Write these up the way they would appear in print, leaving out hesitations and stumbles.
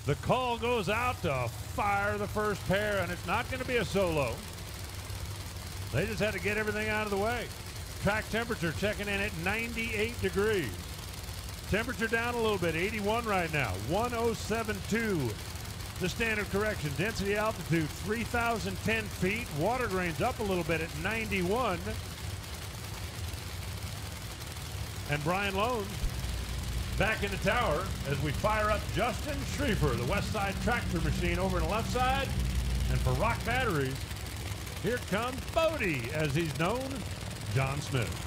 The call goes out to fire the first pair, and it's not going to be a solo. They just had to get everything out of the way. Track temperature checking in at 98 degrees. Temperature down a little bit, 81 right now, 1072. The standard correction. Density altitude, 3,010 feet. Water drains up a little bit at 91. And Brian Loans back in the tower as we fire up Justin Schriefer, the West Side tractor machine over on the left side. And for Rock Batteries, here comes Bodie, as he's known, John Smith.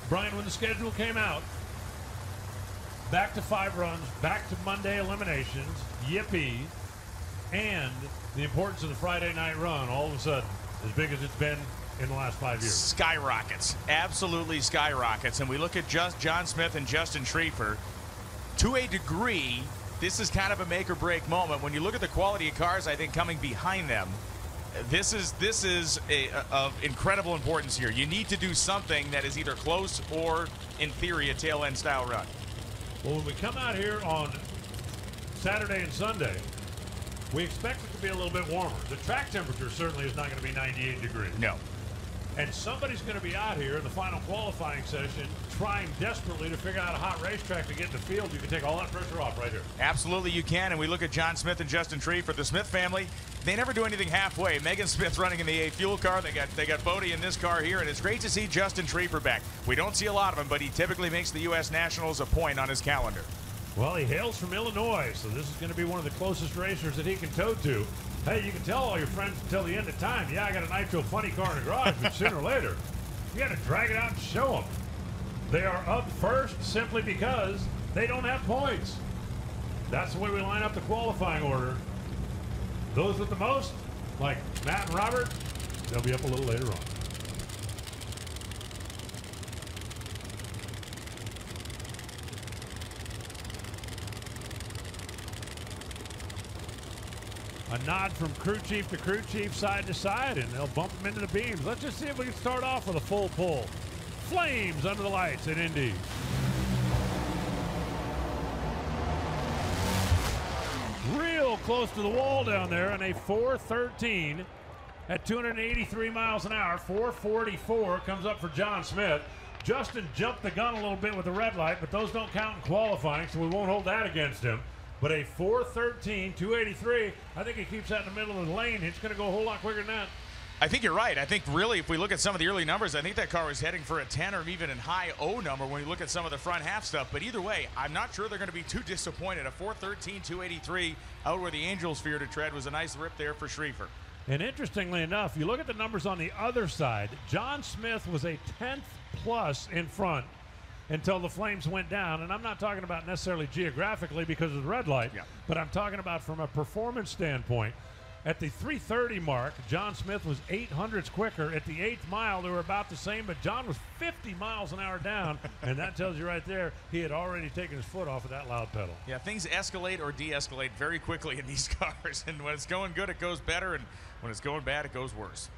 Brian, when the schedule came out, back to 5 runs, back to Monday eliminations, yippee, and the importance of the Friday night run, all of a sudden, as big as it's been in the last 5 years. Skyrockets, absolutely skyrockets. And we look at John Smith and Justin Schriefer. To a degree, this is kind of a make or break moment. When you look at the quality of cars, I think, coming behind them, this is of incredible importance here. You need to do something that is either close or, in theory, a tail end style run. Well, when we come out here on Saturday and Sunday, we expect it to be a little bit warmer. The track temperature certainly is not going to be 98 degrees. No. And somebody's going to be out here in the final qualifying session trying desperately to figure out a hot racetrack to get in the field. You can take all that pressure off right here. Absolutely you can. And we look at John Smith and Justin Schriefer, the Smith family. They never do anything halfway. Megan Smith running in the A fuel car. They got Bodie in this car here, and it's great to see Justin Schriefer back. We don't see a lot of him, but he typically makes the U.S. Nationals a point on his calendar. Well, he hails from Illinois, so this is going to be one of the closest racers that he can tow to. Hey, you can tell all your friends until the end of time, yeah, I got a nitro funny car in the garage, but sooner or later, you got to drag it out and show them. They are up first simply because they don't have points. That's the way we line up the qualifying order. Those with the most, like Matt and Robert, they'll be up a little later on. A nod from crew chief to crew chief, side to side, and they'll bump them into the beams. Let's just see if we can start off with a full pull. Flames under the lights at Indy. Real close to the wall down there, and a 413 at 283 miles an hour. 444 comes up for John Smith. Justin jumped the gun a little bit with the red light, but those don't count in qualifying, so we won't hold that against him. But a 413, 283, I think he keeps that in the middle of the lane. It's going to go a whole lot quicker than that. I think you're right. I think really, if we look at some of the early numbers, I think that car is heading for a 10 or even a high O number when you look at some of the front half stuff. But either way, I'm not sure they're going to be too disappointed. A 413, 283 out where the Angels fear to tread was a nice rip there for Schriefer. And interestingly enough, you look at the numbers on the other side, John Smith was a 10th plus in front until the flames went down. And I'm not talking about necessarily geographically because of the red light, but I'm talking about from a performance standpoint. At the 330 mark, John Smith was 800ths quicker. At the 8th mile, they were about the same, but John was 50 miles an hour down, and that tells you right there he had already taken his foot off of that loud pedal. Yeah, things escalate or de-escalate very quickly in these cars, and when it's going good, it goes better, and when it's going bad, it goes worse.